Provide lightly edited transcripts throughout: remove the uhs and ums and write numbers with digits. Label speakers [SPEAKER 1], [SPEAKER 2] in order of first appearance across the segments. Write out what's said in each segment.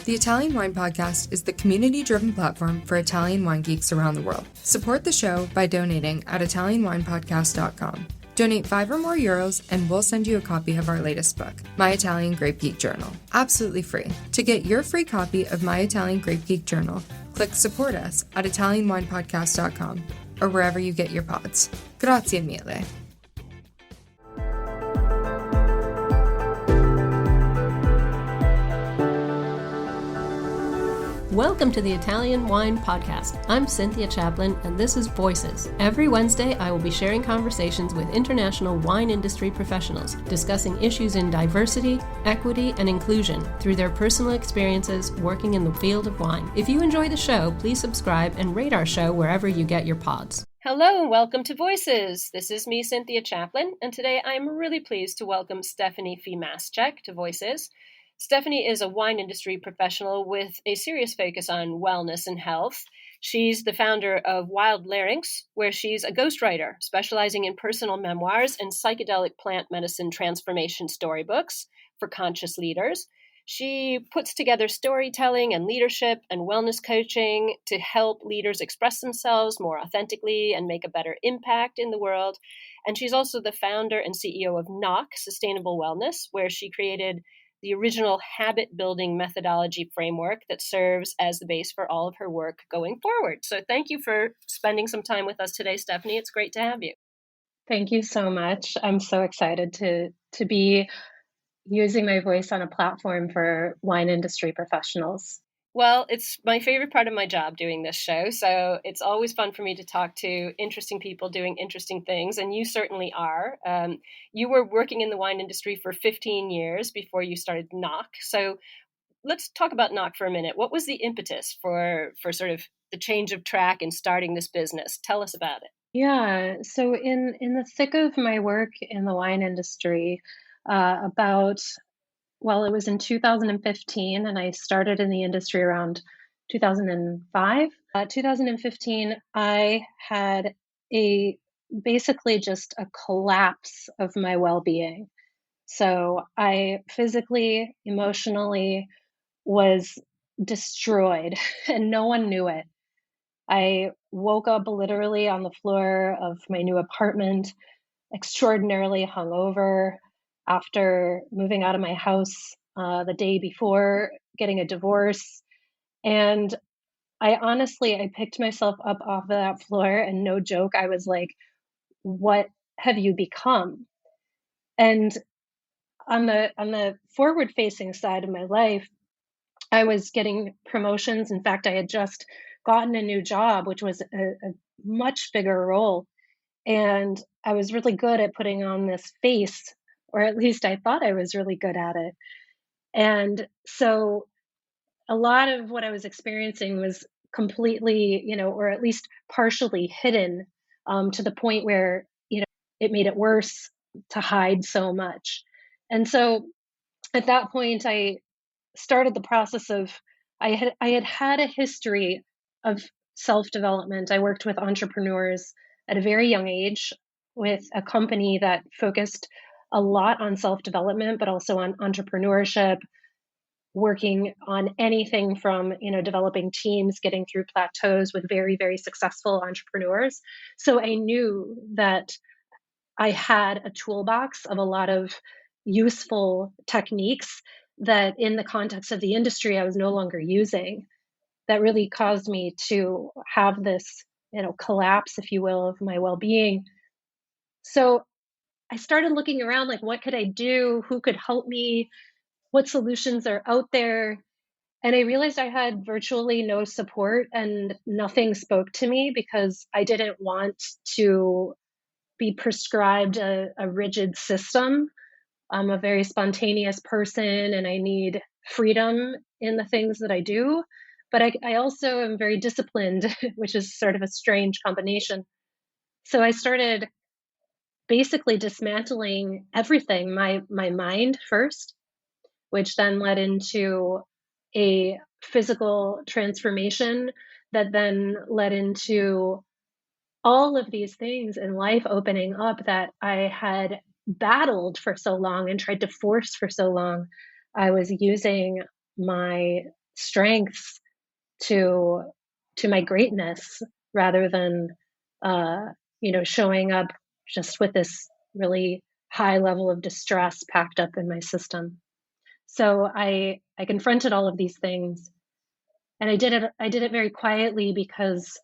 [SPEAKER 1] The Italian Wine Podcast is the community-driven platform for Italian wine geeks around the world. Support the show by donating at ItalianWinePodcast.com. Donate €5 or more and we'll send you a copy of our latest book, My Italian Grape Geek Journal, absolutely free. To get your free copy of My Italian Grape Geek Journal, click Support Us at ItalianWinePodcast.com or wherever you get your pods. Grazie mille.
[SPEAKER 2] Welcome to the Italian Wine Podcast. I'm Cynthia Chaplin, and this is Voices. Every Wednesday, I will be sharing conversations with international wine industry professionals, discussing issues in diversity, equity, and inclusion through their personal experiences working in the field of wine. If you enjoy the show, please subscribe and rate our show wherever you get your pods. Hello and welcome to Voices. This is me, Cynthia Chaplin, and today I'm really pleased to welcome Stephanie Fee Maschek to Voices. Stephanie is a wine industry professional with a serious focus on wellness and health. She's the founder of Larynx, where she's a ghostwriter specializing in personal memoirs and psychedelic plant medicine transformation storybooks for conscious leaders. She puts together storytelling and leadership and wellness coaching to help leaders express themselves more authentically and make a better impact in the world. And she's also the founder and CEO of NOCK Sustainable Wellness, where she created the original habit-building methodology framework that serves as the base for all of her work going forward. So thank you for spending some time with us today, Stephanie. It's great to have you.
[SPEAKER 3] Thank you so much. I'm so excited to be using my voice on a platform for wine industry professionals.
[SPEAKER 2] Well, it's my favorite part of my job doing this show, so it's always fun for me to talk to interesting people doing interesting things, and you certainly are. You were working in the wine industry for 15 years before you started NOCK, so let's talk about NOCK for a minute. What was the impetus for sort of the change of track and starting this business? Tell us about it.
[SPEAKER 3] Yeah, so in the thick of my work in the wine industry, it was in 2015, and I started in the industry around 2005. 2015, I had basically just a collapse of my well-being. So I physically, emotionally was destroyed, and no one knew it. I woke up literally on the floor of my new apartment, extraordinarily hungover after moving out of my house the day before getting a divorce. And I picked myself up off of that floor, and no joke, I was like, what have you become? And on the forward facing side of my life, I was getting promotions. In fact, I had just gotten a new job, which was a much bigger role. And I was really good at putting on this face, or at least I thought I was really good at it. And so a lot of what I was experiencing was completely, or at least partially hidden, to the point where, it made it worse to hide so much. And so at that point, I started the process of, I had a history of self-development. I worked with entrepreneurs at a very young age with a company that focused a lot on self-development, but also on entrepreneurship, working on anything from, developing teams, getting through plateaus with very, very successful entrepreneurs. So I knew that I had a toolbox of a lot of useful techniques that in the context of the industry, I was no longer using. That really caused me to have this, collapse, if you will, of my well-being. So I started looking around, like, what could I do? Who could help me? What solutions are out there? And I realized I had virtually no support, and nothing spoke to me because I didn't want to be prescribed a rigid system. I'm a very spontaneous person, and I need freedom in the things that I do. But I also am very disciplined, which is sort of a strange combination. So I started basically dismantling everything, my mind first, which then led into a physical transformation that then led into all of these things in life opening up that I had battled for so long and tried to force for so long. I was using my strengths to my greatness, rather than showing up just with this really high level of distress packed up in my system. So I confronted all of these things, and I did it very quietly, because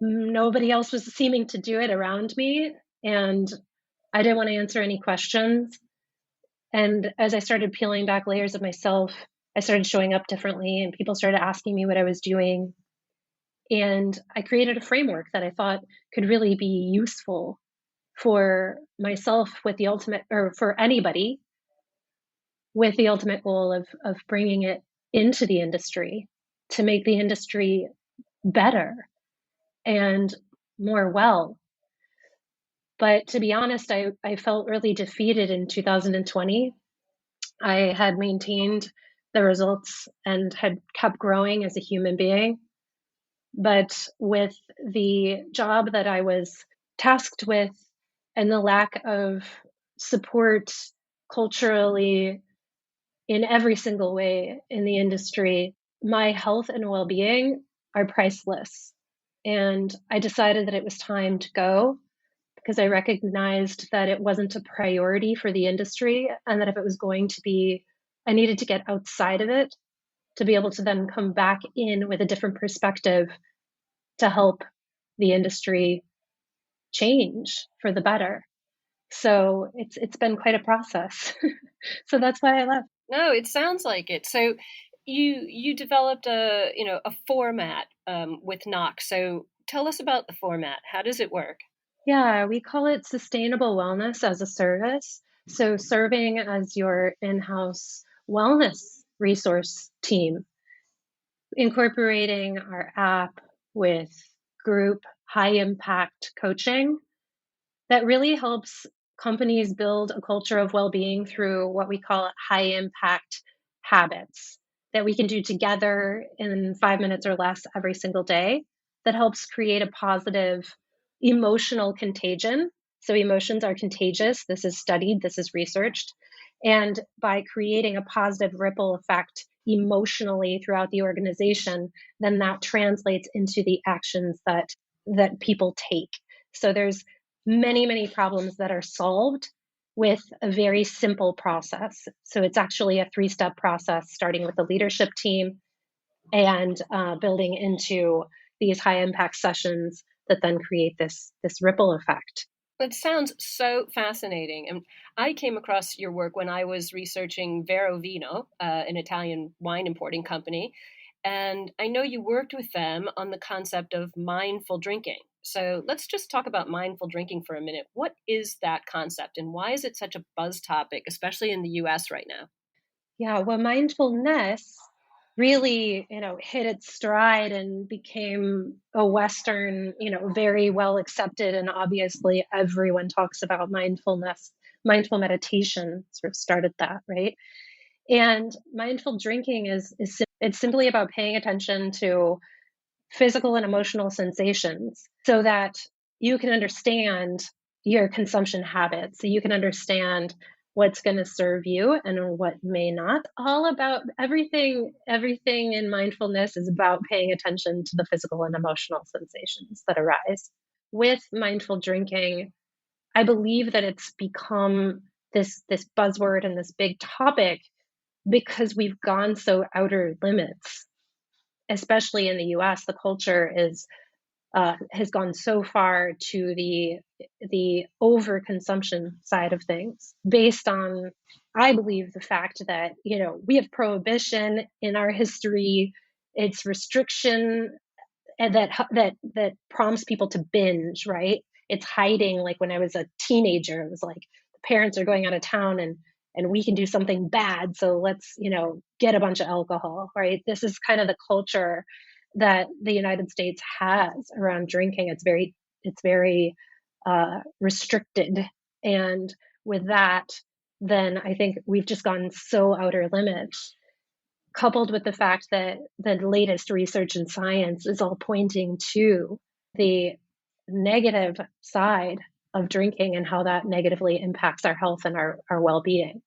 [SPEAKER 3] nobody else was seeming to do it around me, and I didn't want to answer any questions. And as I started peeling back layers of myself, I started showing up differently, and people started asking me what I was doing. And I created a framework that I thought could really be useful for myself, with the ultimate, or for anybody, with the ultimate goal of bringing it into the industry to make the industry better and more well. But to be honest, I felt really defeated in 2020. I had maintained the results and had kept growing as a human being. But with the job that I was tasked with, and the lack of support culturally in every single way in the industry, my health and well-being are priceless. And I decided that it was time to go, because I recognized that it wasn't a priority for the industry, and that if it was going to be, I needed to get outside of it to be able to then come back in with a different perspective to help the industry change for the better. So it's been quite a process. So that's why I left.
[SPEAKER 2] No, it sounds like it. So you developed a format with NOCK. So tell us about the format. How does it work?
[SPEAKER 3] Yeah, we call it Sustainable Wellness as a Service. So serving as your in-house wellness resource team, incorporating our app with group high impact coaching that really helps companies build a culture of well-being through what we call high impact habits that we can do together in 5 minutes or less every single day, that helps create a positive emotional contagion. So emotions are contagious. This is studied, this is researched. And by creating a positive ripple effect emotionally throughout the organization, then that translates into the actions that people take. So there's many problems that are solved with a very simple process. So it's actually a 3-step process, starting with the leadership team and building into these high impact sessions that then create this ripple effect.
[SPEAKER 2] It sounds so fascinating. And I came across your work when I was researching Vero Vino, an Italian wine importing company. And I know you worked with them on the concept of mindful drinking. So let's just talk about mindful drinking for a minute. What is that concept, and why is it such a buzz topic, especially in the US right now?
[SPEAKER 3] Yeah, well, mindfulness really, hit its stride and became a Western, very well accepted. And obviously everyone talks about mindfulness. Mindful meditation sort of started that, right? And mindful drinking it's simply about paying attention to physical and emotional sensations, so that you can understand your consumption habits, so you can understand what's going to serve you and what may not. All about everything in mindfulness is about paying attention to the physical and emotional sensations that arise. With mindful drinking, I believe that it's become this buzzword and this big topic because we've gone so outer limits. Especially in the US, the culture has gone so far to the overconsumption side of things, based on, I believe, the fact that we have prohibition in our history. It's restriction, and that prompts people to binge, right? It's hiding. Like when I was a teenager, it was like the parents are going out of town, and we can do something bad, so let's get a bunch of alcohol, right? This is kind of the culture that the United States has around drinking. It's very restricted, and with that, then I think we've just gone so outer limits, coupled with the fact that the latest research in science is all pointing to the negative side of drinking and how that negatively impacts our health and our well-being.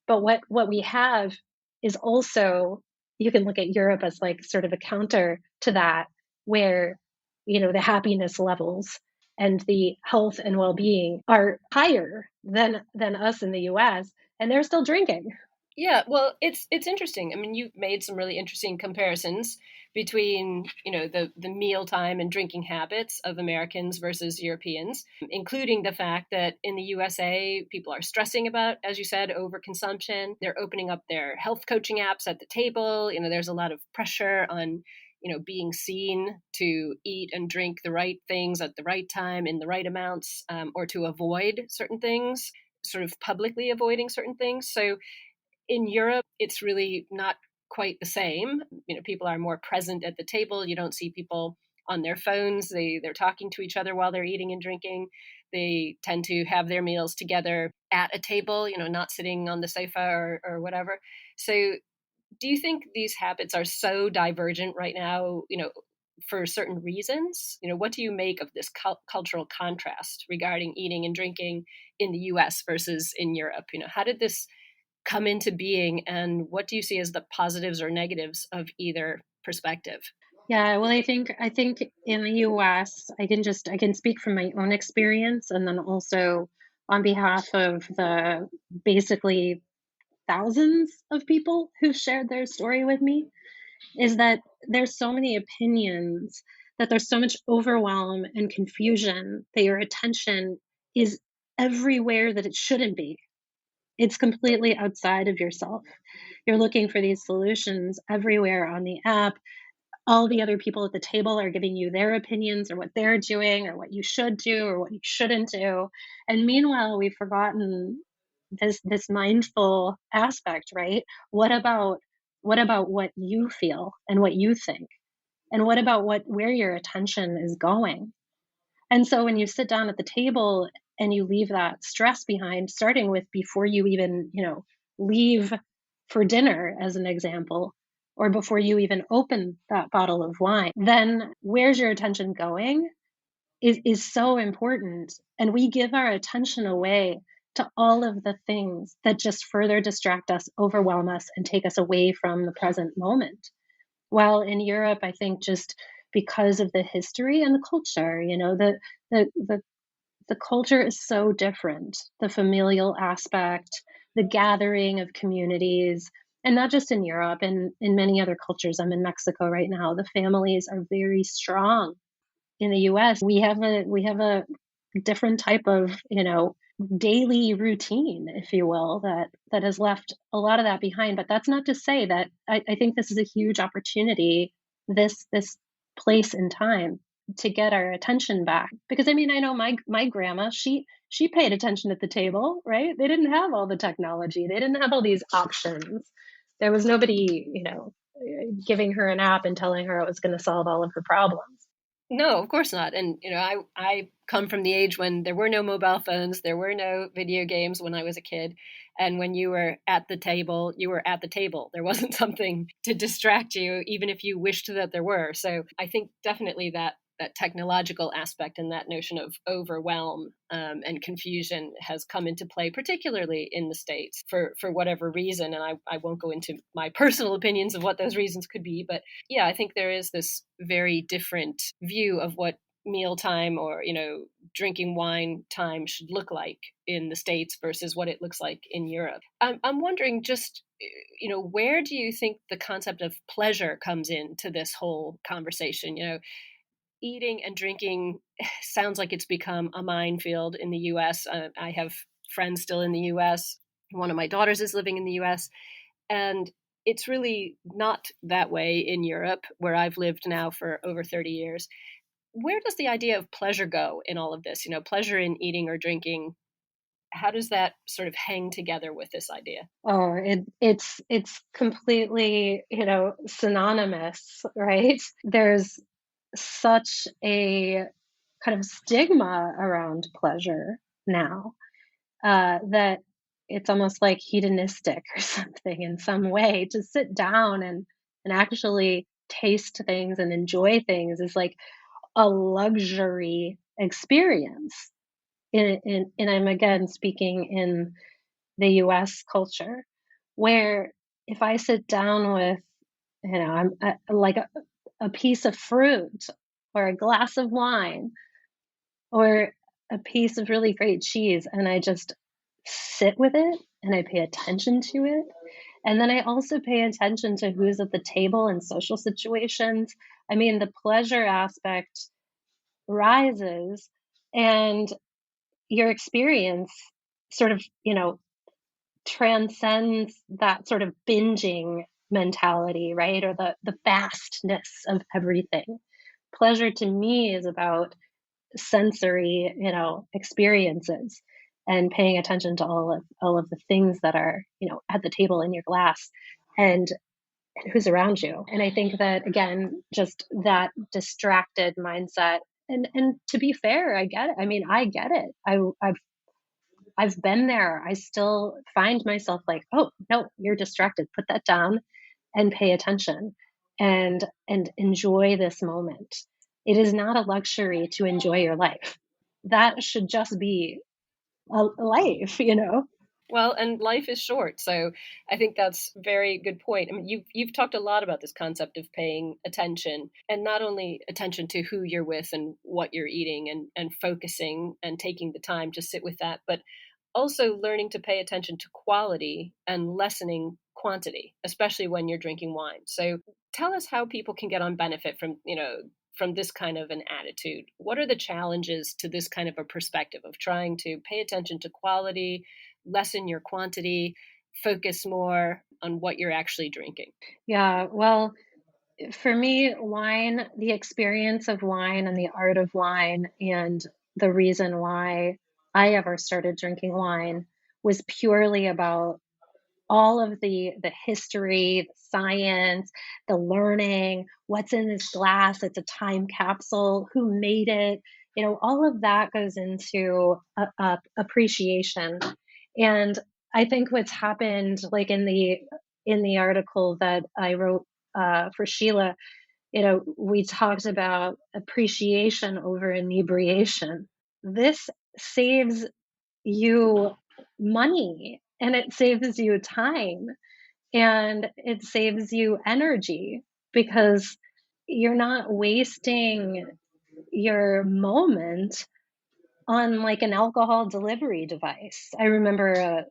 [SPEAKER 3] But what we have is also you can look at Europe as like sort of a counter to that, where, the happiness levels and the health and well-being are higher than us in the US, and they're still drinking.
[SPEAKER 2] Yeah, well, it's interesting. I mean, you've made some really interesting comparisons between, the mealtime and drinking habits of Americans versus Europeans, including the fact that in the USA, people are stressing about, as you said, overconsumption. They're opening up their health coaching apps at the table. There's a lot of pressure on, being seen to eat and drink the right things at the right time in the right amounts, or to avoid certain things, sort of publicly avoiding certain things. So in Europe, it's really not quite the same. People are more present at the table. You don't see people on their phones. They're talking to each other while they're eating and drinking. They tend to have their meals together at a table, not sitting on the sofa or whatever. So do you think these habits are so divergent right now, for certain reasons? What do you make of this cultural contrast regarding eating and drinking in the US versus in Europe? How did this come into being, and what do you see as the positives or negatives of either perspective?
[SPEAKER 3] Yeah, well, I think in the US, I can speak from my own experience, and then also on behalf of the basically thousands of people who shared their story with me, is that there's so many opinions, that there's so much overwhelm and confusion, that your attention is everywhere that it shouldn't be. It's completely outside of yourself. You're looking for these solutions everywhere on the app. All the other people at the table are giving you their opinions or what they're doing or what you should do or what you shouldn't do. And meanwhile, we've forgotten this mindful aspect, right? What about what you feel and what you think? And what about where your attention is going? And so when you sit down at the table and you leave that stress behind, starting with before you even, leave for dinner, as an example, or before you even open that bottle of wine, then where's your attention going is so important. And we give our attention away to all of the things that just further distract us, overwhelm us, and take us away from the present moment. While in Europe, I think just because of the history and the culture, the the the culture is so different. The familial aspect, the gathering of communities, and not just in Europe, in many other cultures. I'm in Mexico right now. The families are very strong. In the US, we have a different type of, daily routine, if you will, that has left a lot of that behind. But that's not to say that I think this is a huge opportunity, this place in time, to get our attention back. Because I mean, I know my grandma, she paid attention at the table, right? They didn't have all the technology. They didn't have all these options. There was nobody, giving her an app and telling her it was going to solve all of her problems.
[SPEAKER 2] No, of course not. And I come from the age when there were no mobile phones, there were no video games when I was a kid, and when you were at the table, you were at the table. There wasn't something to distract you, even if you wished that there were. So I think definitely that technological aspect and that notion of overwhelm, and confusion has come into play, particularly in the States, for whatever reason. And I won't go into my personal opinions of what those reasons could be, but yeah, I think there is this very different view of what mealtime or drinking wine time should look like in the States versus what it looks like in Europe. I'm wondering, just where do you think the concept of pleasure comes into this whole conversation? Eating and drinking sounds like it's become a minefield in the US. I have friends still in the US. One of my daughters is living in the US. And it's really not that way in Europe, where I've lived now for over 30 years. Where does the idea of pleasure go in all of this? Pleasure in eating or drinking, how does that sort of hang together with this idea?
[SPEAKER 3] Oh, it's completely, synonymous, right? There's such a kind of stigma around pleasure now, that it's almost like hedonistic or something in some way. To sit down and actually taste things and enjoy things is like a luxury experience. And I'm again speaking in the US culture, where if I sit down with I'm like a piece of fruit or a glass of wine or a piece of really great cheese, and I just sit with it and I pay attention to it. And then I also pay attention to who's at the table in social situations. I mean, the pleasure aspect rises, and your experience sort of, transcends that sort of binging mentality, right? Or the vastness of everything. Pleasure to me is about sensory, experiences and paying attention to all of the things that are, at the table in your glass and who's around you. And I think that again, just that distracted mindset. And to be fair, I get it. I mean, I get it. I've been there. I still find myself like, oh no, you're distracted. Put that down and pay attention and enjoy this moment. It is not a luxury to enjoy your life. That should just be a life.
[SPEAKER 2] Well, and life is short, so I think that's a very good point. I mean, you've talked a lot about this concept of paying attention, and not only attention to who you're with and what you're eating, and focusing and taking the time to sit with that, but also learning to pay attention to quality and lessening quantity, especially when you're drinking wine. So tell us how people can get on benefit from this kind of an attitude. What are the challenges to this kind of a perspective of trying to pay attention to quality, lessen your quantity, focus more on what you're actually drinking?
[SPEAKER 3] Yeah, well, for me, wine, the experience of wine and the art of wine, and the reason why I ever started drinking wine was purely about all of the history, the science, the learning, what's in this glass, it's a time capsule, who made it, all of that goes into appreciation. And I think what's happened, like in the article that I wrote for Sheila, we talked about appreciation over inebriation. This saves you money and it saves you time and it saves you energy because you're not wasting your moment on like an alcohol delivery device. I remember a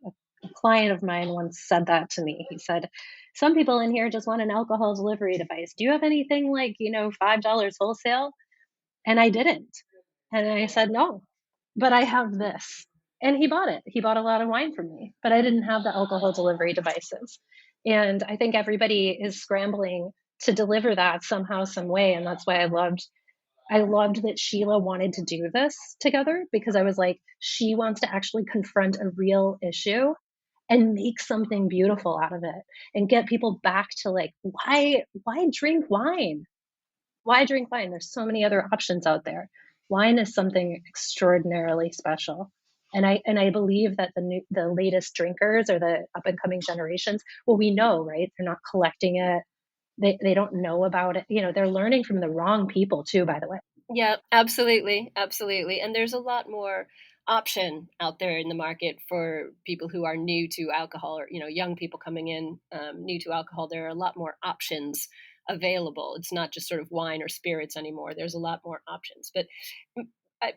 [SPEAKER 3] client of mine once said that to me. He said, some people in here just want an alcohol delivery device. Do you have anything like, $5 wholesale? And I didn't. And I said, no, but I have this. And he bought it. He bought a lot of wine from me, but I didn't have the alcohol delivery devices. And I think everybody is scrambling to deliver that somehow, some way. And that's why I loved that Sheila wanted to do this together, because I was like, she wants to actually confront a real issue and make something beautiful out of it and get people back to like, why drink wine? Why drink wine? There's so many other options out there. Wine is something extraordinarily special. And I believe that the latest drinkers or the up and coming generations, well, we know, right? They're not collecting it. They don't know about it. They're learning from the wrong people too, by the way.
[SPEAKER 2] Yeah, absolutely. Absolutely. And there's a lot more option out there in the market for people who are new to alcohol, or, young people coming in new to alcohol. There are a lot more options available. It's not just sort of wine or spirits anymore. There's a lot more options. But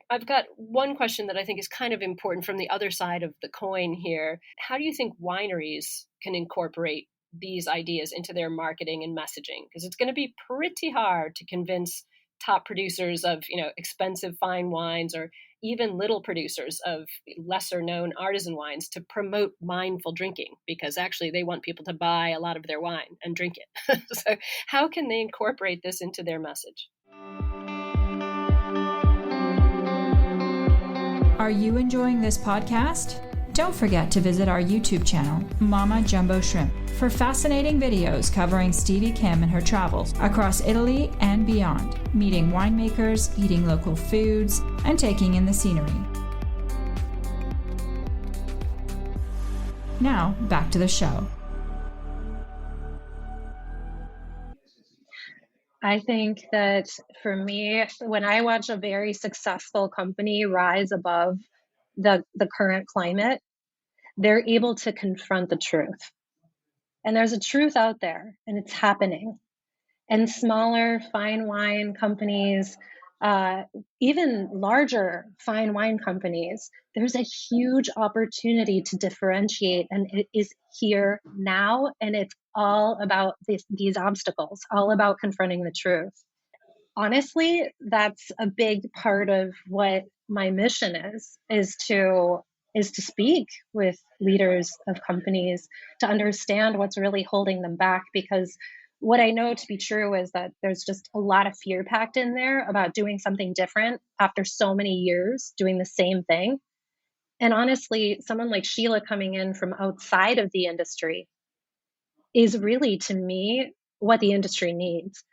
[SPEAKER 2] I've got one question that I think is kind of important from the other side of the coin here. How do you think wineries can incorporate these ideas into their marketing and messaging? Because it's going to be pretty hard to convince top producers of expensive fine wines, or even little producers of lesser known artisan wines, to promote mindful drinking, because actually they want people to buy a lot of their wine and drink it. So how can they incorporate this into their message?
[SPEAKER 4] Are you enjoying this podcast? Don't forget to visit our YouTube channel, Mama Jumbo Shrimp, for fascinating videos covering Stevie Kim and her travels across Italy and beyond, meeting winemakers, eating local foods, and taking in the scenery. Now, back to the show.
[SPEAKER 3] I think that for me, when I watch a very successful company rise above the current climate, they're able to confront the truth. And there's a truth out there, and it's happening. And smaller fine wine companies, even larger fine wine companies, there's a huge opportunity to differentiate, and it is here now. And it's all about these obstacles, all about confronting the truth. Honestly, that's a big part of what my mission is to speak with leaders of companies to understand what's really holding them back, because what I know to be true is that there's just a lot of fear packed in there about doing something different after so many years doing the same thing. And honestly, someone like Sheila coming in from outside of the industry is really, to me, what the industry needs.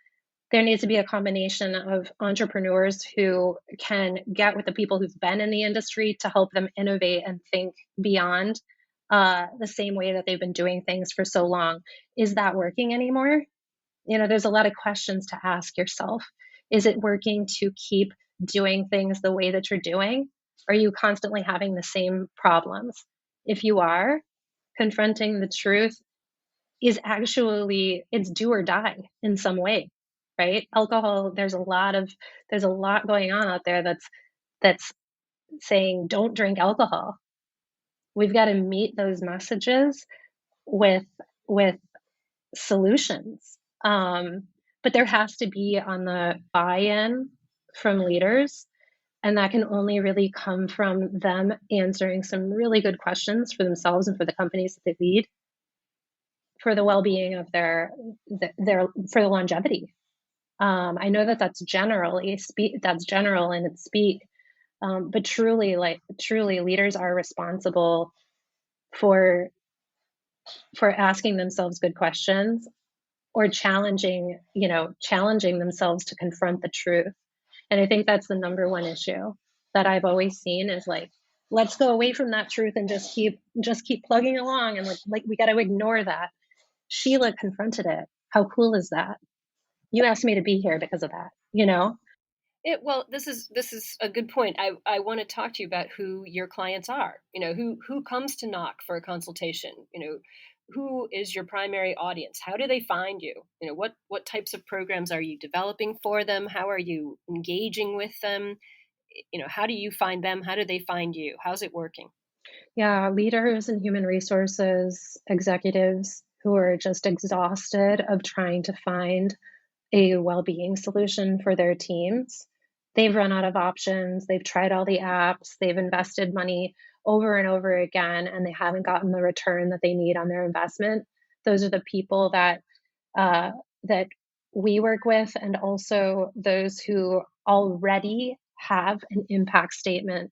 [SPEAKER 3] There needs to be a combination of entrepreneurs who can get with the people who've been in the industry to help them innovate and think beyond the same way that they've been doing things for so long. Is that working anymore? There's a lot of questions to ask yourself. Is it working to keep doing things the way that you're doing? Are you constantly having the same problems? If you are, confronting the truth is actually, it's do or die in some way, right? Alcohol, there's a lot going on out there that's saying don't drink alcohol. We've got to meet those messages with solutions. But there has to be on the buy-in from leaders, and that can only really come from them answering some really good questions for themselves and for the companies that they lead, for the well-being of their for the longevity. I know that's general in its speak, but truly, leaders are responsible for asking themselves good questions, or challenging themselves to confront the truth. And I think that's the number one issue that I've always seen is like, let's go away from that truth and just keep plugging along, and like we got to ignore that. Sheila confronted it. How cool is that? You asked me to be here because of that,
[SPEAKER 2] Well, this is a good point. I want to talk to you about who your clients are. Who comes to NOCK for a consultation. Who is your primary audience? How do they find you? What types of programs are you developing for them? How are you engaging with them? How do you find them? How do they find you? How's it working?
[SPEAKER 3] Yeah, leaders and human resources executives who are just exhausted of trying to find a well-being solution for their teams. They've run out of options. They've tried all the apps. They've invested money over and over again, and they haven't gotten the return that they need on their investment. Those are the people that we work with, and also those who already have an impact statement.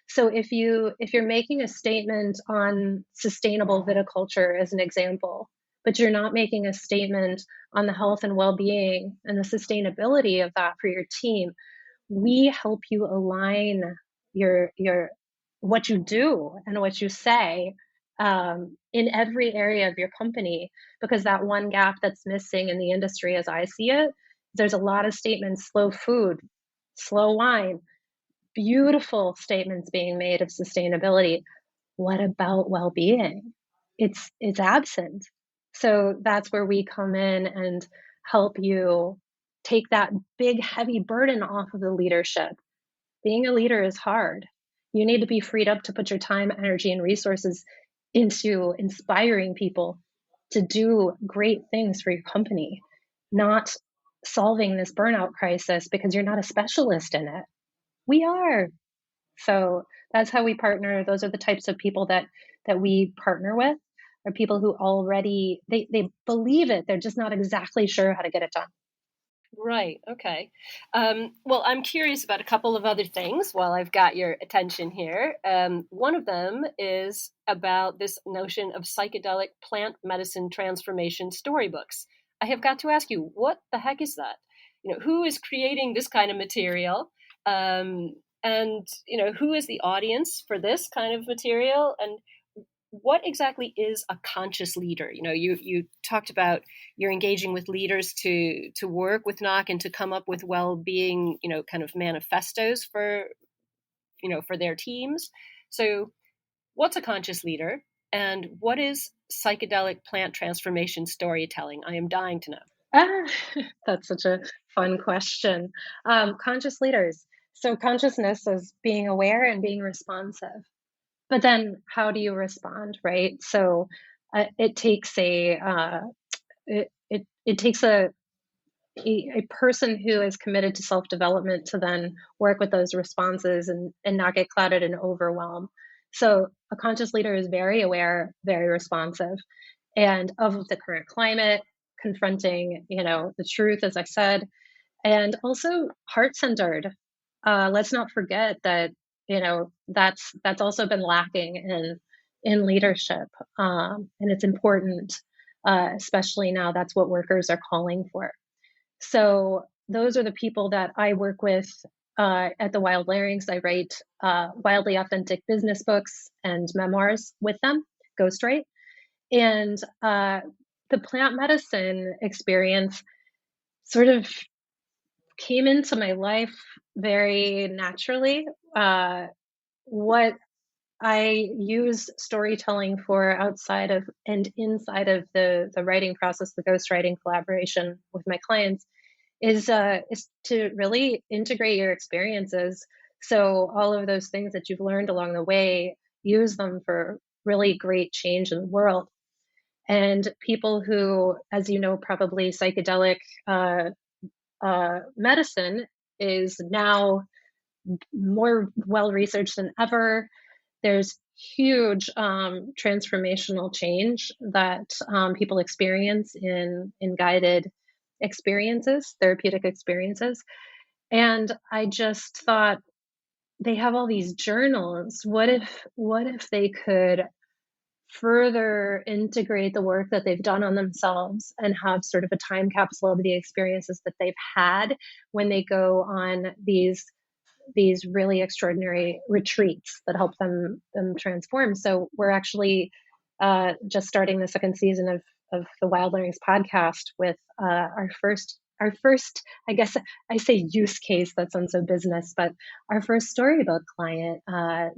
[SPEAKER 3] So if you're making a statement on sustainable viticulture as an example, but you're not making a statement on the health and well-being and the sustainability of that for your team, we help you align your what you do and what you say in every area of your company, because that one gap that's missing in the industry, as I see it, there's a lot of statements: slow food, slow wine, beautiful statements being made of sustainability. What about well-being? It's absent. So that's where we come in and help you take that big, heavy burden off of the leadership. Being a leader is hard. You need to be freed up to put your time, energy, and resources into inspiring people to do great things for your company, not solving this burnout crisis because you're not a specialist in it. We are. So that's how we partner. Those are the types of people that we partner with, are people who already, they believe it. They're just not exactly sure how to get it done.
[SPEAKER 2] Right. Okay. Well, I'm curious about a couple of other things while I've got your attention here. One of them is about this notion of psychedelic plant medicine transformation storybooks. I have got to ask you, what the heck is that? Who is creating this kind of material? And, who is the audience for this kind of material? And what exactly is a conscious leader? You talked about you're engaging with leaders to work with NOCK and to come up with well-being, kind of manifestos for their teams. So what's a conscious leader? And what is psychedelic plant transformation storytelling? I am dying to know.
[SPEAKER 3] Ah, that's such a fun question. Conscious leaders. So consciousness is being aware and being responsive. But then how do you respond, right? So it takes it takes a person who is committed to self-development to then work with those responses and not get clouded in overwhelm. So a conscious leader is very aware, very responsive, and of the current climate, confronting, the truth, as I said, and also heart-centered. Let's not forget that, that's also been lacking in leadership, and it's important, especially now. That's what workers are calling for. So those are the people that I work with at the Wild Larynx. I write wildly authentic business books and memoirs with them, ghostwrite. And the plant medicine experience sort of came into my life very naturally. What I use storytelling for outside of and inside of the writing process, the ghostwriting collaboration with my clients, is to really integrate your experiences. So all of those things that you've learned along the way, use them for really great change in the world. And people who, as you know, probably psychedelic medicine is now more well researched than ever. There's huge transformational change that people experience in guided experiences, therapeutic experiences. And I just thought, they have all these journals. What if they could further integrate the work that they've done on themselves and have sort of a time capsule of the experiences that they've had when they go on these really extraordinary retreats that help them transform. So we're actually just starting the second season of the Wild Larynx podcast with our first, I guess I say use case, that sounds so business, but our first storybook client.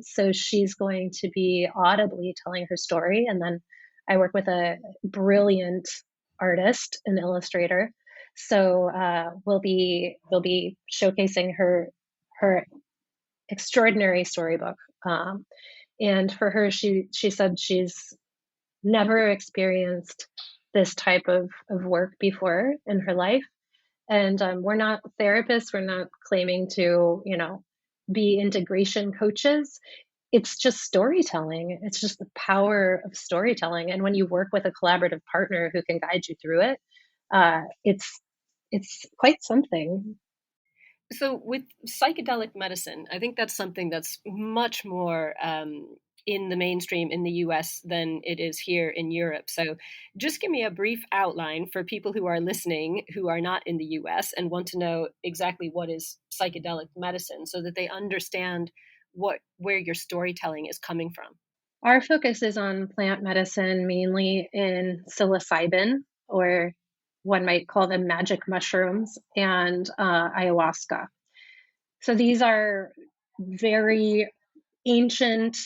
[SPEAKER 3] So she's going to be audibly telling her story, and then I work with a brilliant artist and illustrator. So we'll be showcasing her extraordinary storybook. And for her, she said she's never experienced this type of work before in her life. And we're not therapists. We're not claiming to, be integration coaches. It's just storytelling. It's just the power of storytelling. And when you work with a collaborative partner who can guide you through it, it's quite something.
[SPEAKER 2] So with psychedelic medicine, I think that's something that's much more in the mainstream in the US than it is here in Europe. So just give me a brief outline for people who are listening who are not in the US and want to know exactly what is psychedelic medicine, so that they understand where your storytelling is coming from.
[SPEAKER 3] Our focus is on plant medicine, mainly in psilocybin, or one might call them magic mushrooms, and ayahuasca. So these are very ancient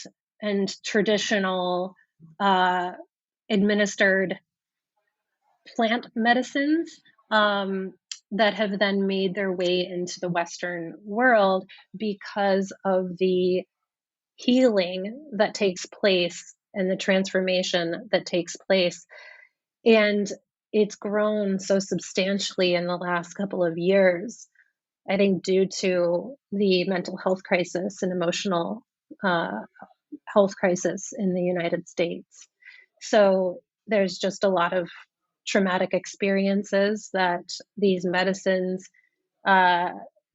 [SPEAKER 3] and traditional administered plant medicines that have then made their way into the Western world because of the healing that takes place and the transformation that takes place. And it's grown so substantially in the last couple of years, I think, due to the mental health crisis and emotional health crisis in the United States. So there's just a lot of traumatic experiences that these medicines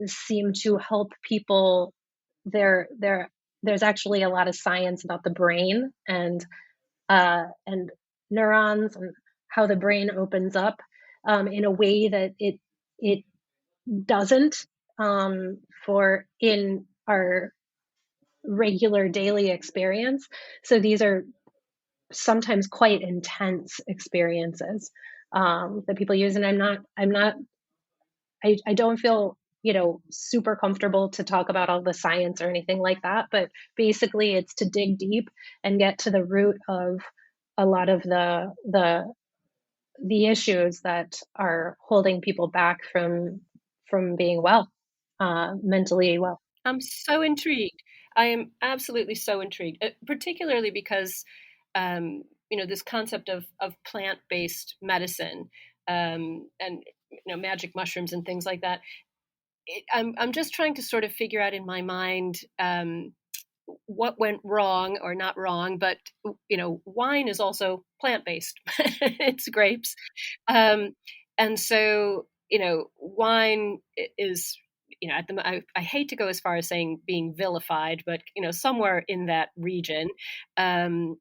[SPEAKER 3] seem to help people. There's actually a lot of science about the brain and neurons and how the brain opens up in a way that it doesn't for in our regular daily experience. So these are sometimes quite intense experiences that people use, and I don't feel super comfortable to talk about all the science or anything like that. But basically, it's to dig deep and get to the root of a lot of the issues that are holding people back from being well, mentally well.
[SPEAKER 2] I'm so intrigued. I am absolutely so intrigued, particularly because, this concept of plant-based medicine, and magic mushrooms and things like that. I'm just trying to sort of figure out in my mind, what went wrong, or not wrong, but wine is also plant-based. It's grapes, um, and so wine is, I hate to go as far as saying being vilified, but somewhere in that region. Um,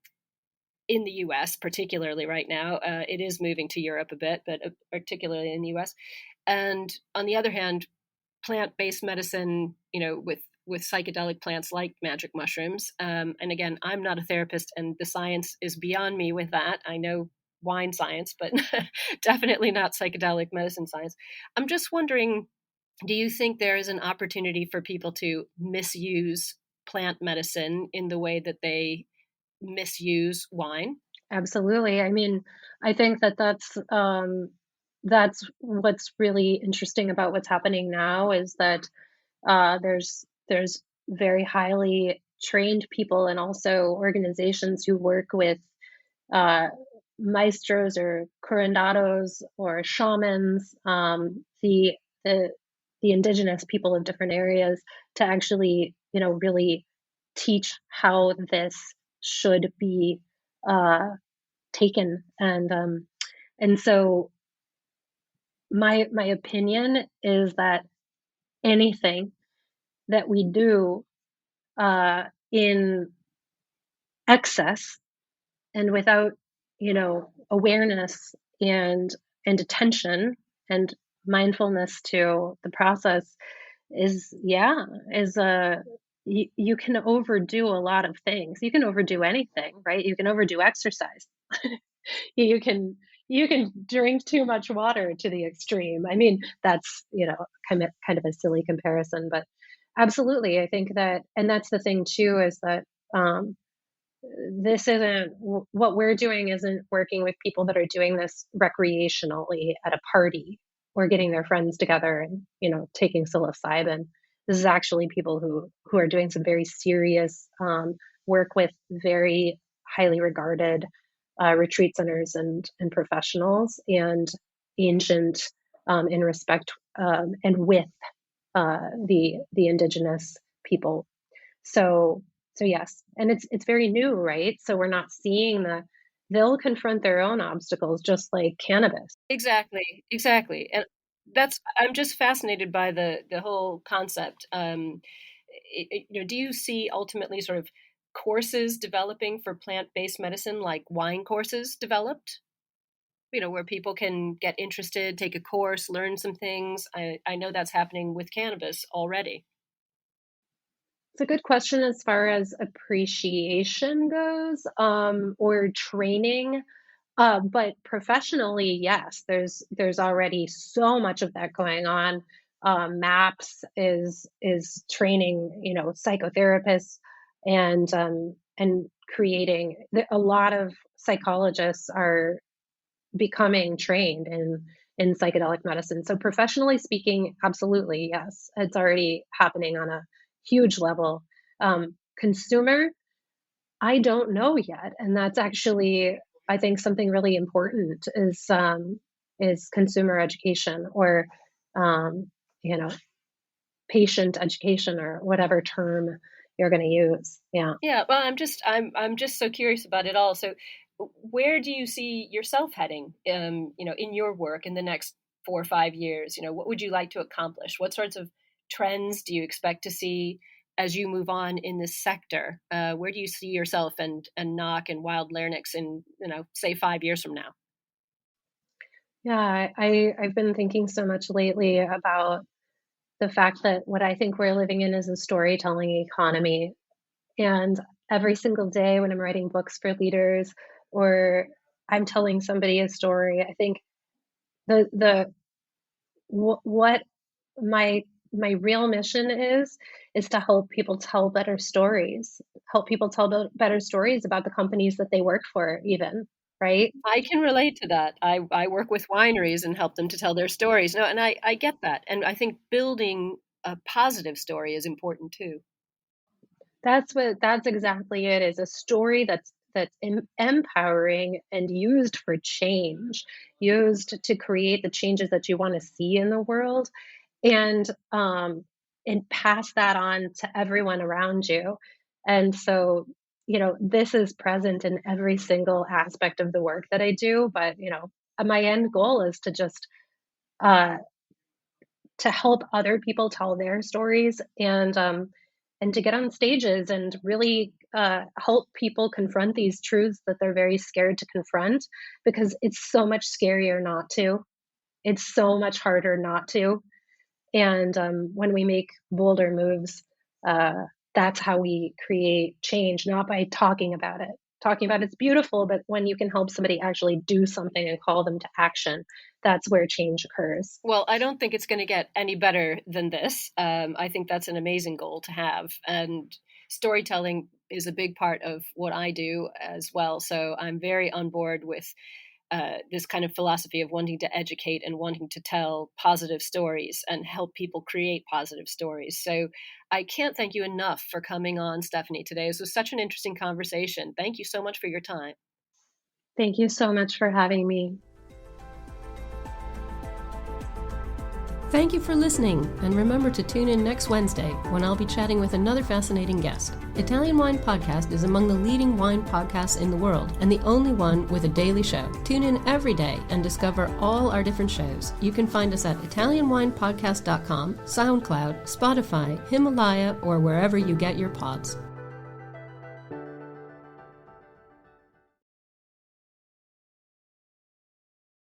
[SPEAKER 2] in the US, particularly right now, it is moving to Europe a bit, but particularly in the US. And on the other hand, plant-based medicine, with psychedelic plants like magic mushrooms. And again, I'm not a therapist, and the science is beyond me with that. I know wine science, but definitely not psychedelic medicine science. I'm just wondering, do you think there is an opportunity for people to misuse plant medicine in the way that they misuse wine?
[SPEAKER 3] Absolutely. I mean, I think that's what's really interesting about what's happening now is that there's very highly trained people and also organizations who work with uh, maestros or curandados or shamans, the the indigenous people of different areas to actually, really teach how this should be uh, taken. And so my opinion is that anything that we do in excess and without awareness and attention and mindfulness to the process is you can overdo a lot of things. You can overdo anything, right? You can overdo exercise. You can drink too much water to the extreme. I mean, that's kind of a silly comparison, but absolutely, I think that, and that's the thing too, is that um, this isn't what we're doing isn't working with people that are doing this recreationally at a party or getting their friends together and taking psilocybin. This is actually people who are doing some very serious work with very highly regarded retreat centers and professionals and ancient in respect and with the indigenous people. So so yes, and it's very new, right? So we're not seeing they'll confront their own obstacles just like cannabis.
[SPEAKER 2] Exactly, exactly. And I'm just fascinated by the whole concept. Do you see ultimately sort of courses developing for plant-based medicine, like wine courses developed? Where people can get interested, take a course, learn some things. I know that's happening with cannabis already.
[SPEAKER 3] It's a good question as far as appreciation goes, or training. But professionally, yes, there's already so much of that going on. MAPS is training, psychotherapists and creating. A lot of psychologists are becoming trained in psychedelic medicine. So professionally speaking, absolutely, yes, it's already happening on a huge level. Consumer, I don't know yet, and that's actually, I think, something really important is consumer education or um, you know patient education or whatever term you're going to use. Yeah.
[SPEAKER 2] Yeah, well, I'm just so curious about it all. So, where do you see yourself heading? In your work in the next 4 or 5 years. What would you like to accomplish? What sorts of trends do you expect to see as you move on in this sector? Where do you see yourself and Knock and Wild Larynx in say 5 years from now?
[SPEAKER 3] Yeah, I've been thinking so much lately about the fact that what I think we're living in is a storytelling economy. And every single day when I'm writing books for leaders or I'm telling somebody a story, I think the what my my real mission is to help people tell better stories, help people tell better stories about the companies that they work for even, right?
[SPEAKER 2] I can relate to that. I work with wineries and help them to tell their stories. No, and I get that. And I think building a positive story is important too.
[SPEAKER 3] That's exactly it, is a story that's empowering and used for change, used to create the changes that you want to see in the world, and pass that on to everyone around you. And so, this is present in every single aspect of the work that I do. But my end goal is to just uh, to help other people tell their stories, and to get on stages and really help people confront these truths that they're very scared to confront, because it's so much scarier not to. It's so much harder not to. And when we make bolder moves, uh, that's how we create change, not by talking about it. Talking about it's beautiful, but when you can help somebody actually do something and call them to action, that's where change occurs.
[SPEAKER 2] Well, I don't think it's going to get any better than this. I think that's an amazing goal to have. And storytelling is a big part of what I do as well. So I'm very on board with this kind of philosophy of wanting to educate and wanting to tell positive stories and help people create positive stories. So I can't thank you enough for coming on, Stephanie, today. This was such an interesting conversation. Thank you so much for your time.
[SPEAKER 3] Thank you so much for having me.
[SPEAKER 2] Thank you for listening, and remember to tune in next Wednesday when I'll be chatting with another fascinating guest. Italian Wine Podcast is among the leading wine podcasts in the world and the only one with a daily show. Tune in every day and discover all our different shows. You can find us at ItalianWinePodcast.com, SoundCloud, Spotify, Himalaya, or wherever you get your pods.